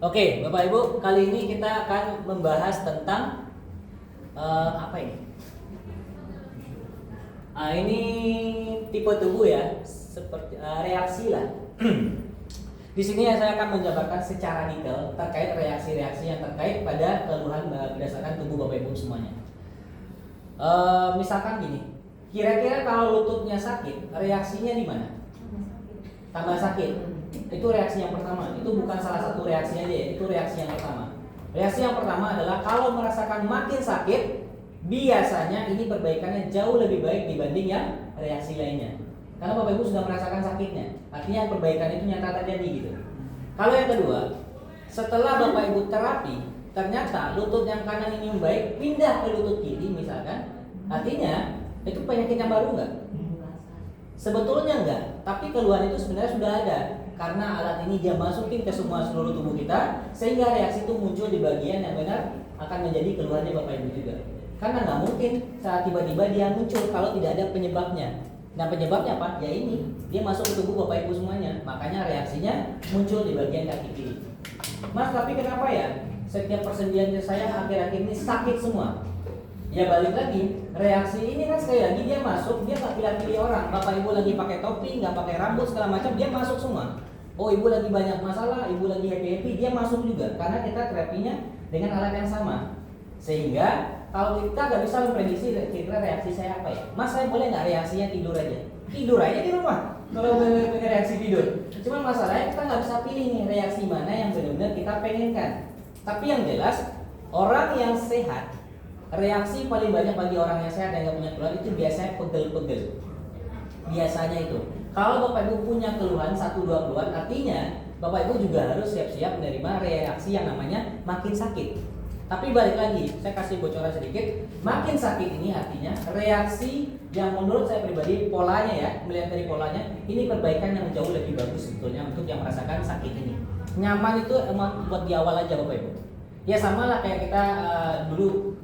Oke, Bapak Ibu, kali ini kita akan membahas tentang apa ini? Ini tipe tubuh ya, seperti reaksi lah. Di sini saya akan menjabarkan secara detail terkait reaksi-reaksi yang terkait pada keluhan berdasarkan tubuh Bapak Ibu semuanya. Misalkan gini, kira-kira kalau lututnya sakit, reaksinya di mana? Tambah sakit. Itu reaksi yang pertama. Itu bukan salah satu reaksi aja ya, itu reaksi yang pertama. Reaksi yang pertama adalah kalau merasakan makin sakit, biasanya ini perbaikannya jauh lebih baik dibanding yang reaksi lainnya. Karena Bapak Ibu sudah merasakan sakitnya, artinya perbaikan itu nyata terjadi gitu. Kalau yang kedua, setelah Bapak Ibu terapi, ternyata lutut yang kanan ini membaik, pindah ke lutut kiri misalkan, artinya itu penyakit yang baru nggak? Sebetulnya enggak, tapi keluhan itu sebenarnya sudah ada karena alat ini dia masukin ke semua seluruh tubuh kita sehingga reaksi itu muncul di bagian yang benar akan menjadi keluhannya Bapak Ibu juga. Karena nggak mungkin saat tiba-tiba dia muncul kalau tidak ada penyebabnya. Nah penyebabnya apa? Ya ini, dia masuk ke tubuh Bapak Ibu semuanya, makanya reaksinya muncul di bagian kaki kiri. Mas, tapi kenapa ya setiap persendian saya akhir-akhir ini sakit semua? Ya balik lagi, reaksi ini kan sekali lagi dia masuk, dia nggak pilih-pilih orang. Bapak Ibu lagi pakai topi, nggak pakai rambut segala macam, dia masuk semua. Oh ibu lagi banyak masalah, ibu lagi happy-happy, dia masuk juga. Karena kita terapinya dengan alat yang sama. Sehingga kalau kita nggak bisa memprediksi kira-kira reaksi saya apa ya. Mas, saya boleh nggak reaksinya tidur aja? Tidur aja di rumah. Kalau punya reaksi tidur. Cuma masalahnya kita nggak bisa pilih nih reaksi mana yang benar-benar kita pengenkan. Tapi yang jelas orang yang sehat, reaksi paling banyak bagi orang yang sehat dan nggak punya keluhan itu biasanya pegel-pegel. Biasanya itu. Kalau Bapak Ibu punya keluhan 1-2 keluhan, artinya Bapak Ibu juga harus siap-siap menerima reaksi yang namanya makin sakit. Tapi balik lagi, saya kasih bocoran sedikit. Makin sakit ini artinya reaksi yang menurut saya pribadi polanya ya, melihat dari polanya, ini perbaikan yang jauh lebih bagus sebetulnya untuk yang merasakan sakit ini. Nyaman itu emang buat di awal aja Bapak Ibu. Ya sama lah kayak kita dulu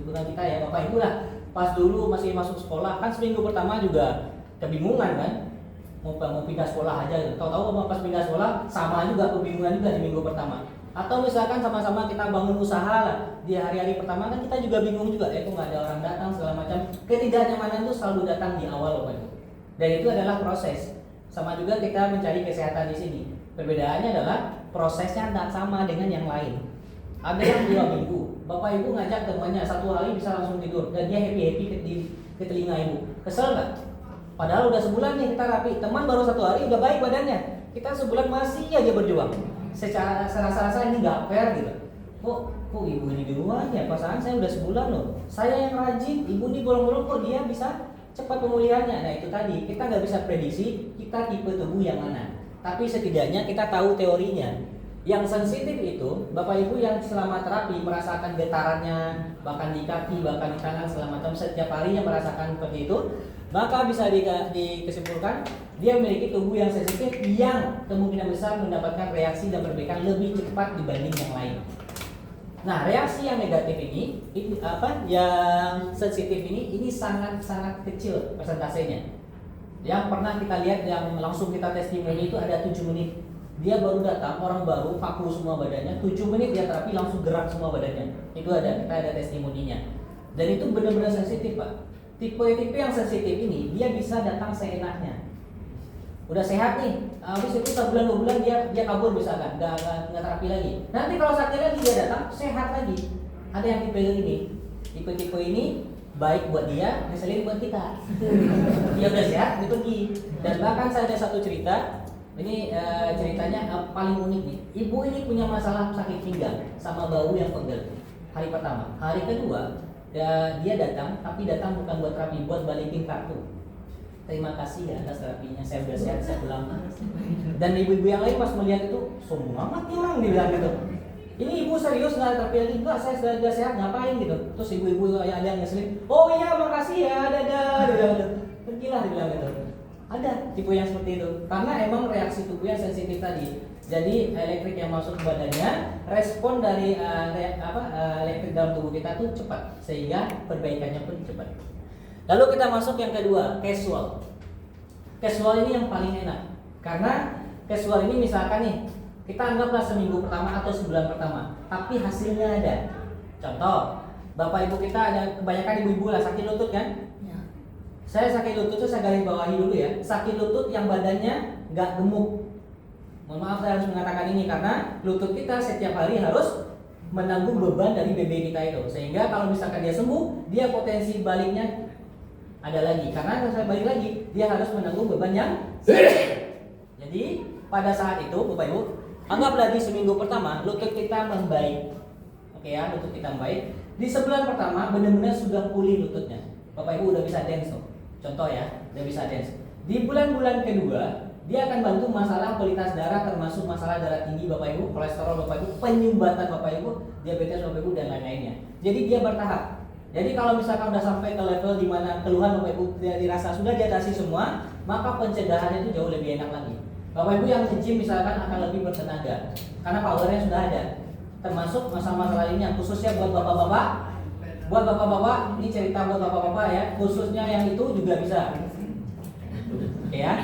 bukan kita ya, Bapak Ibu lah. Pas dulu masih masuk sekolah kan seminggu pertama juga kebingungan kan, mau pindah sekolah aja gitu. Tahu-tahu pas pindah sekolah sama juga kebingungan juga di minggu pertama. Atau misalkan sama-sama kita bangun usaha lah di hari-hari pertama kan kita juga bingung juga, itu nggak ada orang datang segala macam. Ketidaknyamanan itu selalu datang di awal Bapak Ibu. Dan itu adalah proses. Sama juga kita mencari kesehatan di sini. Perbedaannya adalah prosesnya tidak sama dengan yang lain. Ada yang 2 minggu, Bapak Ibu ngajak temannya 1 hari bisa langsung tidur dan dia happy-happy ke telinga Ibu. Kesel nggak? Padahal udah sebulan nih kita rapi, teman baru 1 hari udah baik badannya. Kita sebulan masih aja berjuang. Secara rasa-rasa ini nggak fair gitu. Kok ibu ini duluan ya? Pasangan saya udah sebulan loh. Saya yang rajin, ibu ini bolong-bolong kok dia bisa cepat pemulihannya. Nah itu tadi, kita nggak bisa prediksi kita tipe tubuh yang mana. Tapi setidaknya kita tahu teorinya. Yang sensitif itu, Bapak Ibu yang selama terapi merasakan getarannya, bahkan di kaki, bahkan di tangan selama setiap harinya merasakan seperti itu, maka bisa dikesimpulan dia memiliki tubuh yang sensitif yang kemungkinan besar mendapatkan reaksi dan perbaikan lebih cepat dibanding yang lain. Nah, reaksi yang negatif ini yang sensitif ini sangat-sangat kecil persentasenya. Yang pernah kita lihat yang langsung kita testimoni itu ada 7 menit. Dia baru datang, orang baru, kaku semua badannya, 7 menit dia terapi langsung gerak semua badannya. Itu kita ada testimoninya. Dan itu benar-benar sensitif Pak. Tipe-tipe yang sensitif ini dia bisa datang seenaknya. Udah sehat nih, habis itu 1-2 bulan dia kabur misalkan, nggak terapi lagi. Nanti kalau sakit lagi dia datang sehat lagi. Ada yang tipe ini, tipe ini baik buat dia, ngeselin buat kita. Dia udah sehat, dia pergi. Dan bahkan saya ada satu cerita. Ini ceritanya paling unik nih. Ibu ini punya masalah sakit pinggang sama bau yang pegel. Hari pertama, hari kedua dia datang, tapi datang bukan buat terapi, buat balikin kartu. Terima kasih ya atas terapinya, saya udah sehat, saya pulang. Dan ibu-ibu yang lain pas melihat itu, sombong amat nih orang dibilang gitu. Ini ibu serius nggak terapi lagi? Enggak, saya sudah sehat, ngapain gitu. Terus ibu-ibu yang ada yang ngeselin, oh iya makasih ya, dadah. Pergilah dibilang gitu. Ada tipe yang seperti itu karena emang reaksi tubuh yang sensitif tadi. Jadi elektrik yang masuk ke badannya, respon dari elektrik dalam tubuh kita tuh cepat sehingga perbaikannya pun cepat. Lalu kita masuk yang kedua, casual. Casual ini yang paling enak karena casual ini misalkan nih Kita anggaplah seminggu pertama atau sebulan pertama, tapi hasilnya ada. Contoh, bapak ibu kita ada kebanyakan ibu-ibu lah sakit lutut kan? Ya. Saya sakit lutut itu saya garis bawahi dulu ya. Sakit lutut yang badannya nggak gemuk. Mohon maaf saya harus mengatakan ini karena lutut kita setiap hari harus menanggung beban dari BB kita itu. Sehingga kalau misalkan dia sembuh, dia potensi baliknya ada lagi. Karena kalau saya balik lagi, dia harus menanggung beban yang jadi pada saat itu Bapak Ibu, anggaplah di seminggu pertama lutut kita membaik. Oke ya, lutut kita membaik. Di sebulan pertama benar-benar sudah pulih lututnya. Bapak Ibu udah bisa dance tuh. Contoh ya, udah bisa dance. Di bulan-bulan kedua, dia akan bantu masalah kualitas darah termasuk masalah darah tinggi Bapak Ibu, kolesterol Bapak Ibu, penyumbatan Bapak Ibu, diabetes Bapak Ibu dan lain-lainnya. Jadi dia bertahap. Jadi kalau misalkan udah sampai ke level di mana keluhan Bapak Ibu dirasa sudah diatasi semua, maka pencegahannya itu jauh lebih enak lagi. Bapak Ibu yang nge-gym misalkan akan lebih bertenaga karena powernya sudah ada. Termasuk masalah-masalah ini yang khususnya buat bapak-bapak. Buat bapak-bapak, ini cerita buat bapak-bapak ya, khususnya yang itu juga bisa. Oke ya.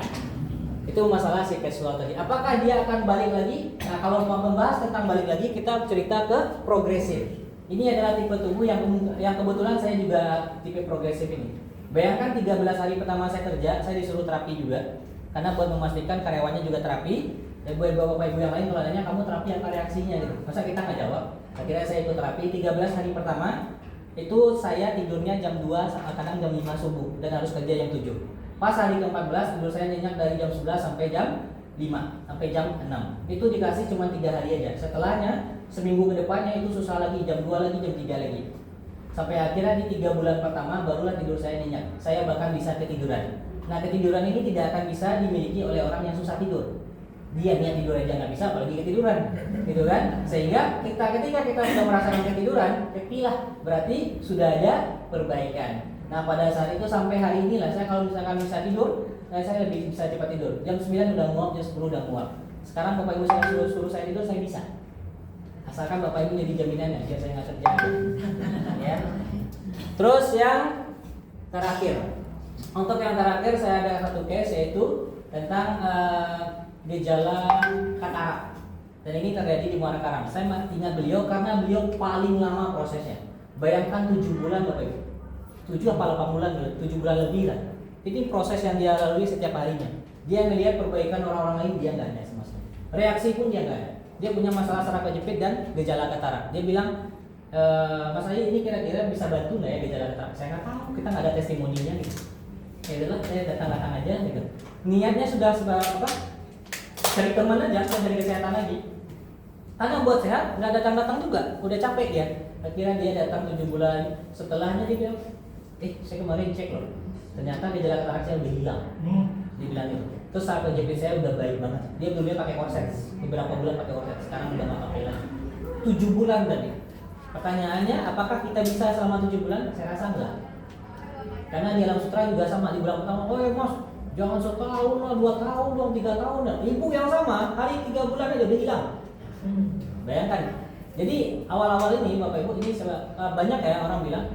Itu masalah si cash flow tadi. Apakah dia akan balik lagi? Nah, kalau mau membahas tentang balik lagi, kita cerita ke progresif. Ini adalah tipe tubuh yang kebetulan saya juga tipe progresif ini. Bayangkan 13 hari pertama saya kerja, saya disuruh terapi juga. Karena buat memastikan karyawannya juga terapi. Dan buat bapak ibu yang lain kalau nanya kamu terapi apa reaksinya gitu. Masa kita nggak jawab? Akhirnya saya ikut terapi 13 hari pertama. Itu saya tidurnya jam 2, kadang jam 5 subuh dan harus kerja jam 7. Pas hari ke-14 tidur saya nyenyak dari jam 11 sampai jam 5 sampai jam 6. Itu dikasih cuma 3 hari aja. Setelahnya seminggu ke depannya itu susah lagi, jam 2 lagi, jam 3 lagi. Sampai akhirnya di 3 bulan pertama barulah tidur saya nyenyak. Saya bahkan bisa ketiduran. Nah, ketiduran ini tidak akan bisa dimiliki oleh orang yang susah tidur. Dia niat tidur aja nggak bisa, apalagi ketiduran, gitu kan? Sehingga ketika kita sudah merasakan ketiduran, happy lah, berarti sudah ada perbaikan. Nah, pada saat itu sampai hari ini lah, saya kalau misalkan bisa tidur, saya lebih bisa cepat tidur. Jam 9 udah nguap, jam 10 udah nguap. Sekarang bapak ibu saya suruh saya tidur, saya bisa. Asalkan bapak ibu jadi jaminannya, biar saya nggak kerja. Ya. Terus yang terakhir, untuk yang terakhir saya ada satu case yaitu tentang gejala katarak. Dan ini terjadi di Muara Karang. Saya ingat beliau karena beliau paling lama prosesnya. Bayangkan 7 bulan bapak ibu. 7 apa 8 bulan, 7 bulan lebih lah. Ini proses yang dia lalui setiap harinya. Dia melihat perbaikan orang-orang lain, dia nggak ada sama sekali. Reaksi pun dia nggak ada. Dia punya masalah saraf kejepit dan gejala katarak. Dia bilang, Mas Ayi ini kira-kira bisa bantu nggak ya gejala katarak? Saya nggak tahu, kita nggak ada testimoninya gitu. Ya udahlah, saya datang aja gitu. Niatnya sudah apa? Cari teman aja, cari kesehatan lagi. Karena buat sehat nggak datang juga, udah capek dia. Akhirnya dia datang 7 bulan. Setelahnya dia bilang, saya kemarin cek loh, ternyata gejala katarak saya udah hilang. Dia bilang gitu. Terus saraf kejepit saya udah baik banget. Dia dulunya pakai korset, beberapa bulan pakai korset, sekarang udah nggak pakai lagi. 7 bulan tadi. Pertanyaannya, apakah kita bisa selama 7 bulan? Saya rasa enggak. Karena di alam sutra juga sama, di bulan pertama, mas, jangan setahun lah, 2 tahun dong, 3 tahun lah. Ibu yang sama, hari 3 bulan aja udah hilang. Bayangkan. Jadi awal-awal ini Bapak Ibu ini banyak ya orang bilang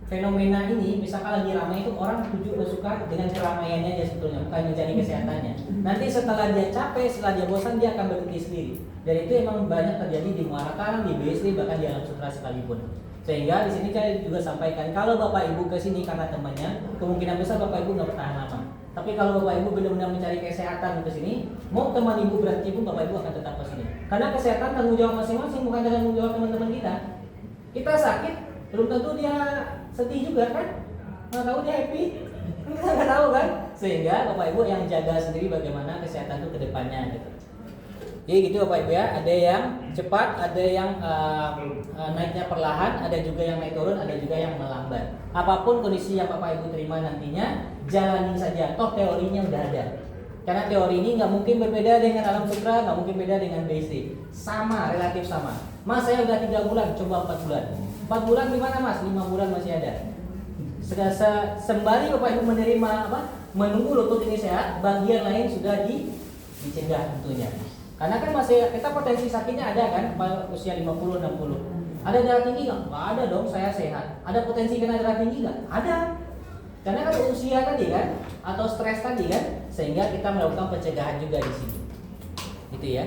fenomena ini misalkan lagi ramai itu orang suka dengan keramaiannya aja sebetulnya, bukan mencari kesehatannya. Nanti setelah dia capek, setelah dia bosan, dia akan berhenti sendiri. Dan itu emang banyak terjadi di Muara Karang, di BSD, bahkan di alam sutra sekalipun. Sehingga di sini saya juga sampaikan kalau Bapak Ibu ke sini karena temannya, kemungkinan besar Bapak Ibu nggak bertahan lama. Tapi kalau Bapak Ibu benar-benar mencari kesehatan ke sini, mau teman Ibu berhenti pun Bapak Ibu akan tetap ke sini. Karena kesehatan tanggung jawab masing-masing, bukan tanggung jawab teman-teman kita. Kita sakit, belum tentu dia sedih juga kan? Nggak tahu dia happy, kita nggak tahu kan? Sehingga Bapak Ibu yang jaga sendiri bagaimana kesehatan itu ke depannya gitu. Jadi gitu Bapak Ibu ya, ada yang cepat, ada yang naiknya perlahan, ada juga yang naik turun, ada juga yang melambat. Apapun kondisi yang Bapak Ibu terima nantinya, jalani saja. Toh teorinya udah ada. Karena teori ini nggak mungkin berbeda dengan alam sutra, nggak mungkin beda dengan BSD. Sama, relatif sama. Mas saya udah 3 bulan, coba 4 bulan. 4 bulan gimana mas? 5 bulan masih ada. Sembari Bapak Ibu menerima menunggu lutut ini sehat, bagian lain sudah dicegah tentunya. Karena kan masih kita potensi sakitnya ada kan, usia 50, 60. Ada darah tinggi nggak? Nggak ada dong, saya sehat. Ada potensi kena darah tinggi nggak? Ada. Karena kan usia tadi kan, atau stres tadi kan, sehingga kita melakukan pencegahan juga di sini. Itu ya.